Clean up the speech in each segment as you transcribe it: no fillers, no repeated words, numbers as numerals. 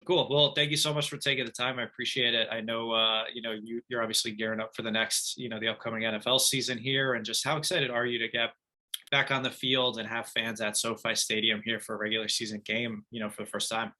Cool. Well, thank you so much for taking the time. I appreciate it. I know, you're obviously gearing up for the next, the upcoming NFL season here, and just how excited are you to get back on the field and have fans at SoFi Stadium here for a regular season game, for the first time?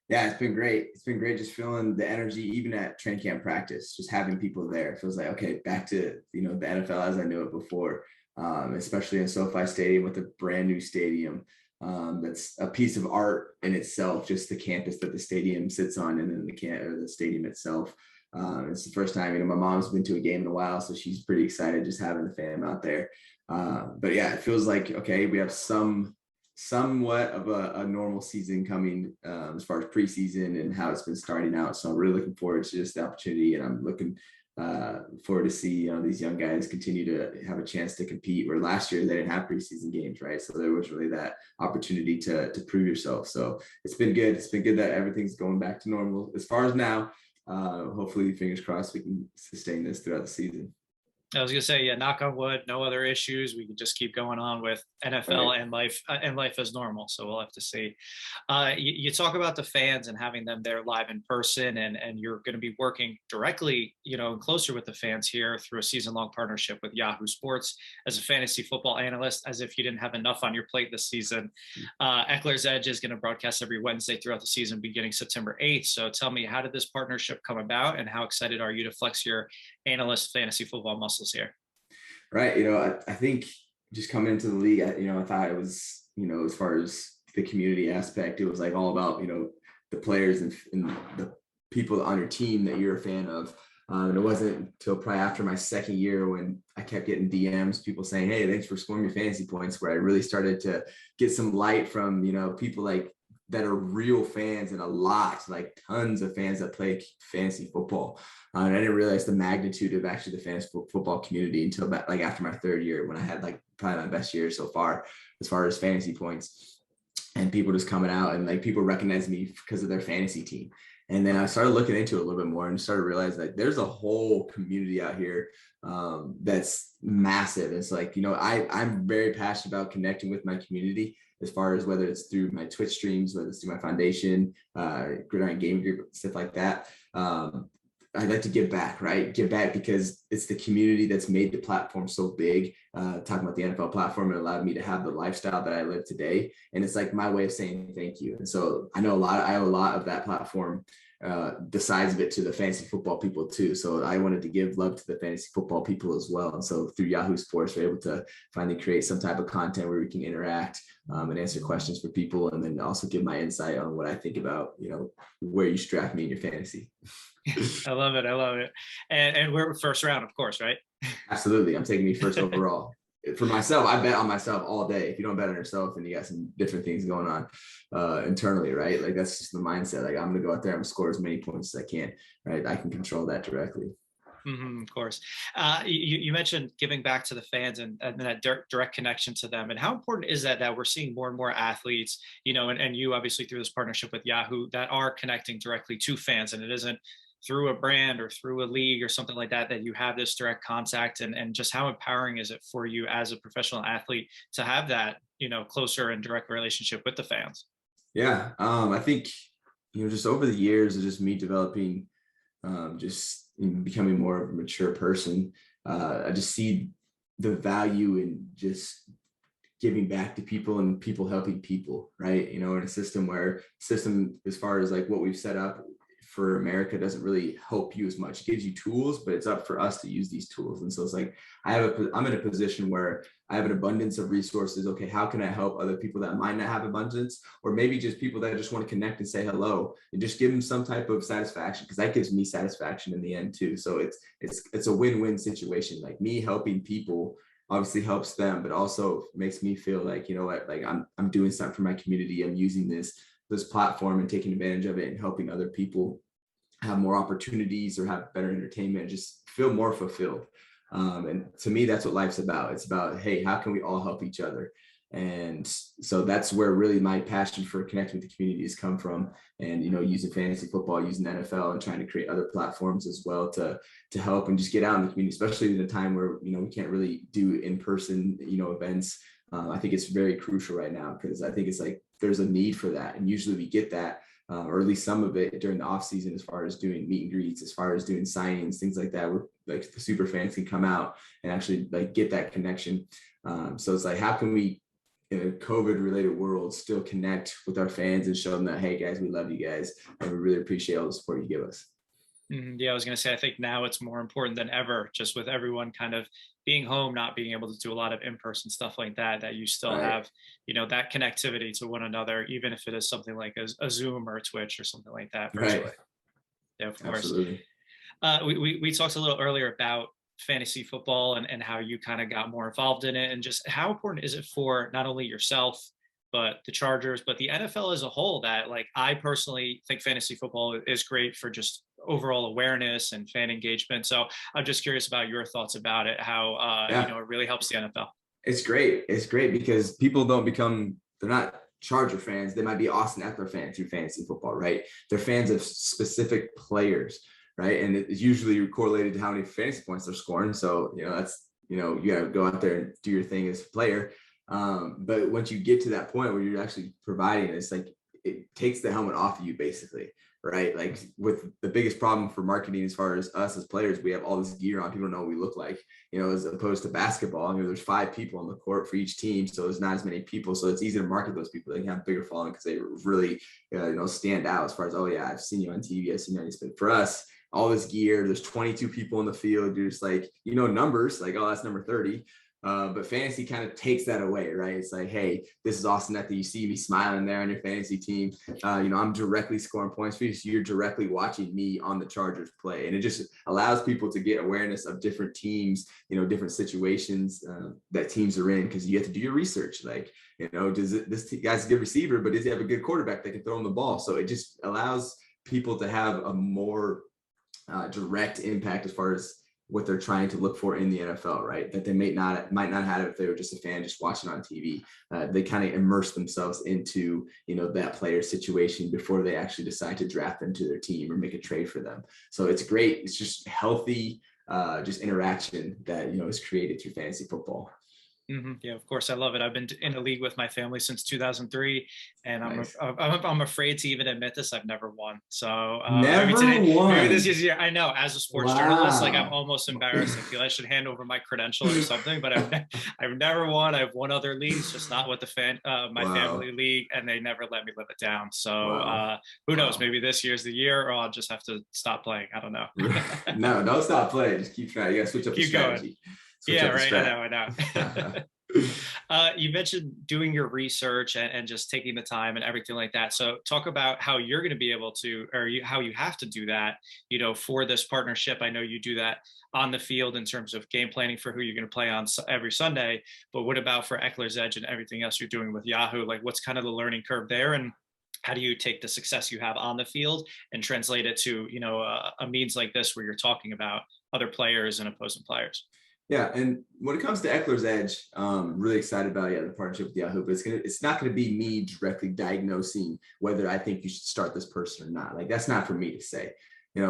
Yeah, it's been great. It's been great just feeling the energy, even at training camp practice, just having people there. It feels like, okay, back to, the NFL as I knew it before, especially in SoFi Stadium with a brand new stadium. That's a piece of art in itself, just the campus that the stadium sits on and then the stadium itself. It's the first time, my mom's been to a game in a while, so she's pretty excited just having the fam out there. But yeah, it feels like, okay, we have somewhat of a normal season coming as far as preseason and how it's been starting out. So I'm really looking forward to just the opportunity, and I'm looking forward to see these young guys continue to have a chance to compete, where last year they didn't have preseason games, right? So there was really that opportunity to prove yourself. So it's been good. It's been good that everything's going back to normal as far as now. Hopefully, fingers crossed, we can sustain this throughout the season. I was gonna say, yeah, knock on wood, no other issues. We can just keep going on with NFL Right. and life as normal. So we'll have to see. You talk about the fans and having them there live in person, and you're going to be working directly, and closer with the fans here through a season-long partnership with Yahoo Sports as a fantasy football analyst. As if you didn't have enough on your plate this season, Ekelers Edge is going to broadcast every Wednesday throughout the season, beginning September 8th. So tell me, how did this partnership come about, and how excited are you to flex your analyst fantasy football muscles here? Right. I think just coming into the league, I thought it was, as far as the community aspect, it was like all about, the players and the people on your team that you're a fan of. And it wasn't until probably after my second year when I kept getting DMs, people saying, "Hey, thanks for scoring your fantasy points," where I really started to get some light from, people like that are real fans, and like tons of fans that play fantasy football. And I didn't realize the magnitude of actually the fantasy football community until about, like, after my third year, when I had like probably my best year so far as fantasy points, and people just coming out and like people recognize me because of their fantasy team. And then I started looking into it a little bit more and started realizing that there's a whole community out here that's massive. It's like, I'm very passionate about connecting with my community, as far as whether it's through my Twitch streams, whether it's through my foundation, Gridiron Game Group, stuff like that. I'd like to give back, right? Give back because it's the community that's made the platform so big. Talking about the NFL platform, it allowed me to have the lifestyle that I live today. And it's like my way of saying thank you. And so I owe a lot of that platform, the size of it, to the fantasy football people too. So I wanted to give love to the fantasy football people as well. And so through Yahoo Sports, we're able to finally create some type of content where we can interact and answer questions for people, and then also give my insight on what I think about, where you should draft me in your fantasy. I love it. I love it. And we're first round, of course, right? Absolutely. I'm taking me first overall. For myself, I bet on myself all day. If you don't bet on yourself, then you got some different things going on internally, right? Like, that's just the mindset. Like, I'm going to go out there and score as many points as I can, right? I can control that directly. Of course. You mentioned giving back to the fans and that direct connection to them. And how important is that we're seeing more and more athletes, and you obviously through this partnership with Yahoo, that are connecting directly to fans, and it isn't through a brand or through a league or something like that you have this direct contact, and just how empowering is it for you as a professional athlete to have that, closer and direct relationship with the fans? Yeah. I think, just over the years of just me developing, just becoming more of a mature person, I just see the value in just giving back to people and people helping people, right? In a system as far as like what we've set up for America doesn't really help you as much. It gives you tools, but it's up for us to use these tools. And so it's like, I'm in a position where I have an abundance of resources. Okay, how can I help other people that might not have abundance, or maybe just people that just want to connect and say hello and just give them some type of satisfaction, because that gives me satisfaction in the end too. So it's a win-win situation. Like, me helping people obviously helps them, but also makes me feel like, like I'm doing something for my community. I'm using this platform and taking advantage of it and helping other people have more opportunities or have better entertainment and just feel more fulfilled. And to me, that's what life's about. It's about, hey, how can we all help each other? And so that's where really my passion for connecting with the community has come from. And, using fantasy football, using NFL, and trying to create other platforms as well to help and just get out in the community, especially in a time where, we can't really do in-person, events. I think it's very crucial right now, because I think it's like there's a need for that. And usually we get that or at least some of it during the off season, as far as doing meet and greets, as far as doing signings, things like that, where like the super fans can come out and actually like get that connection. So it's like, how can we, in a COVID related world, still connect with our fans and show them that, hey guys, we love you guys and we really appreciate all the support you give us. Yeah, I was going to say, I think now it's more important than ever, just with everyone kind of being home, not being able to do a lot of in-person stuff like that, that you still Right. have, that connectivity to one another, even if it is something like a Zoom or a Twitch or something like that virtually. Right. Yeah, of course. Absolutely. We talked a little earlier about fantasy football and how you kind of got more involved in it, and just how important is it for not only yourself, but the Chargers, but the NFL as a whole, that like, I personally think fantasy football is great for just overall awareness and fan engagement. So I'm just curious about your thoughts about it, how, Yeah. it really helps the NFL. It's great. It's great because people they're not Charger fans. They might be Austin Ekeler fans through fantasy football, right? They're fans of specific players, right? And it's usually correlated to how many fantasy points they're scoring. So, you got to go out there and do your thing as a player. But once you get to that point where you're actually providing, it's like, it takes the helmet off of you basically, right? Like, with the biggest problem for marketing as far as us as players, we have all this gear on. People don't know what we look like, as opposed to basketball. There's 5 people on the court for each team, so there's not as many people. So it's easy to market those people. They can have bigger following because they really, stand out as far as, oh yeah, I've seen you on TV, I've seen you on this. But for us, all this gear, there's 22 people in the field. You're just like, numbers, like, oh, that's number 30. But fantasy kind of takes that away, right? It's like, hey, this is Austin Ekeler. You see me smiling there on your fantasy team. I'm directly scoring points for you. So you're directly watching me on the Chargers play. And it just allows people to get awareness of different teams, different situations that teams are in, because you have to do your research. Like, this guy's a good receiver, but does he have a good quarterback that can throw him the ball? So it just allows people to have a more direct impact as far as what they're trying to look for in the NFL, right? That they might not have it if they were just a fan just watching on TV. They kind of immerse themselves into, that player's situation before they actually decide to draft them to their team or make a trade for them. So it's great. It's just healthy, just interaction that, is created through fantasy football. Yeah, of course. I love it. I've been in a league with my family since 2003, and Nice. I'm afraid to even admit this. I've never won. So Never won. maybe this year, I know, as a sports journalist, like, I'm almost embarrassed. I feel I should hand over my credential or something, but I've never won. I've won other leagues, just not with my family league, and they never let me live it down. So who knows? Maybe this year's the year, or I'll just have to stop playing. I don't know. No, don't stop playing. Just keep trying. You gotta switch up the strategy. Yeah, right. I know. You mentioned doing your research and just taking the time and everything like that. So talk about how you're going to be able to, or how you have to do that, for this partnership. I know you do that on the field in terms of game planning for who you're going to play on every Sunday, but what about for Ekelers Edge and everything else you're doing with Yahoo? Like, what's kind of the learning curve there, and how do you take the success you have on the field and translate it to, a means like this where you're talking about other players and opposing players? Yeah, and when it comes to Ekelers Edge, really excited about the partnership with Yahoo. But it's not going to be me directly diagnosing whether I think you should start this person or not. Like, that's not for me to say.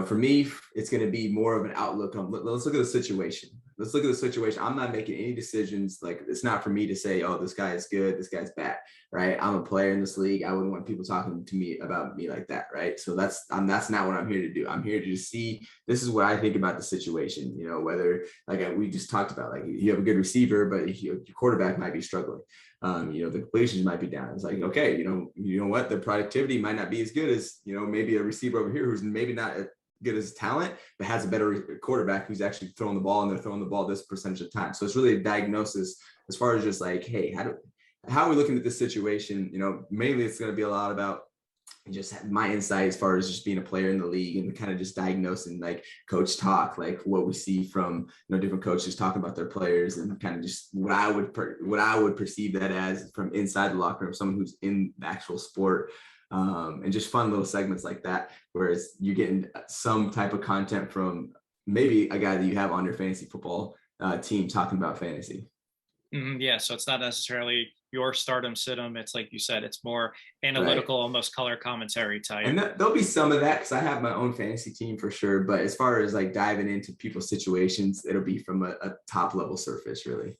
For me, it's going to be more of an outlook on, let's look at the situation. Let's look at the situation. I'm not making any decisions. Like, it's not for me to say, oh, this guy is good, this guy's bad, right? I'm a player in this league. I wouldn't want people talking to me about me like that, right? So that's not what I'm here to do. I'm here to just see, this is what I think about the situation. Whether, like we just talked about, like, you have a good receiver, but your quarterback might be struggling. The completions might be down. It's like, okay, you know what? The productivity might not be as good as, maybe a receiver over here who's maybe not good as talent, but has a better quarterback who's actually throwing the ball, and they're throwing the ball this percentage of time. So it's really a diagnosis as far as just like, hey, how are we looking at this situation? Mainly it's going to be a lot about just my insight as far as just being a player in the league and kind of just diagnosing, like, coach talk, like what we see from different coaches talking about their players, and kind of just what I would perceive that as from inside the locker room, someone who's in the actual sport. And just fun little segments like that, whereas you're getting some type of content from maybe a guy that you have on your fantasy football team talking about fantasy. Yeah, so it's not necessarily your stardom situm. It's like you said, it's more analytical, right, almost color commentary type. And there'll be some of that because I have my own fantasy team for sure. But as far as like diving into people's situations, it'll be from a top level surface, really.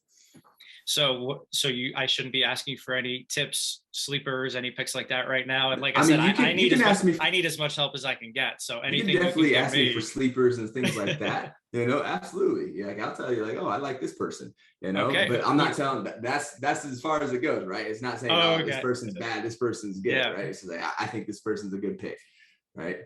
I shouldn't be asking you for any tips, sleepers, any picks like that right now. And like I I said, mean, you can ask me. I need as much help as I can get. So You can anything you can definitely give ask me for me. sleepers and things like that. Absolutely. Yeah, like I'll tell you, like, oh, I like this person. Okay. But I'm not telling that's as far as it goes, right? It's not saying, Oh, oh, this okay. person's bad, this person's good, Yeah. right? It's like I think this person's a good pick, right?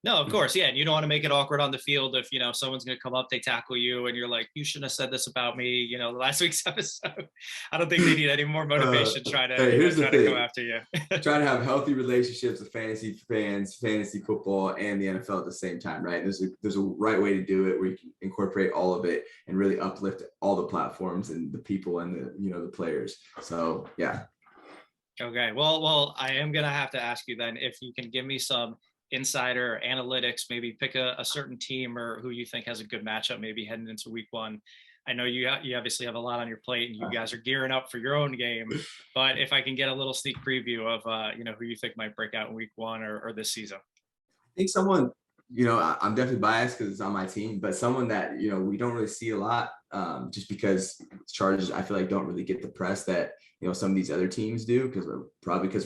No, of course, yeah, and you don't want to make it awkward on the field if someone's going to come up, they tackle you, and you're like, "You shouldn't have said this about me." Last week's episode. I don't think they need any more motivation trying to Hey, here's the try to come thing. after you. Trying to have healthy relationships with fantasy fans, fantasy football, and the NFL at the same time, right? There's a right way to do it where you can incorporate all of it and really uplift all the platforms and the people and the players. So yeah. Okay, well, I am gonna have to ask you then if you can give me some insider analytics, maybe pick a certain team or who you think has a good matchup, maybe heading into week one. I know you obviously have a lot on your plate and you guys are gearing up for your own game, but if I can get a little sneak preview of who you think might break out in week one or this season. I think someone, I'm definitely biased because it's on my team, but someone that, we don't really see a lot, just because Chargers, I feel like, don't really get the press that, some of these other teams do, because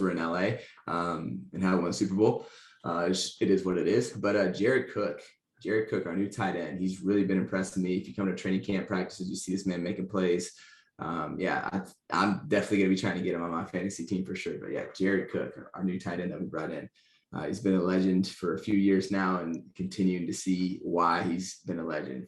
we're in LA, and haven't won the Super Bowl. It is what it is. But Jared Cook, our new tight end, he's really been impressing me. If you come to training camp practices, you see this man making plays. I'm definitely going to be trying to get him on my fantasy team for sure. But yeah, Jared Cook, our new tight end that we brought in. He's been a legend for a few years now and continuing to see why he's been a legend.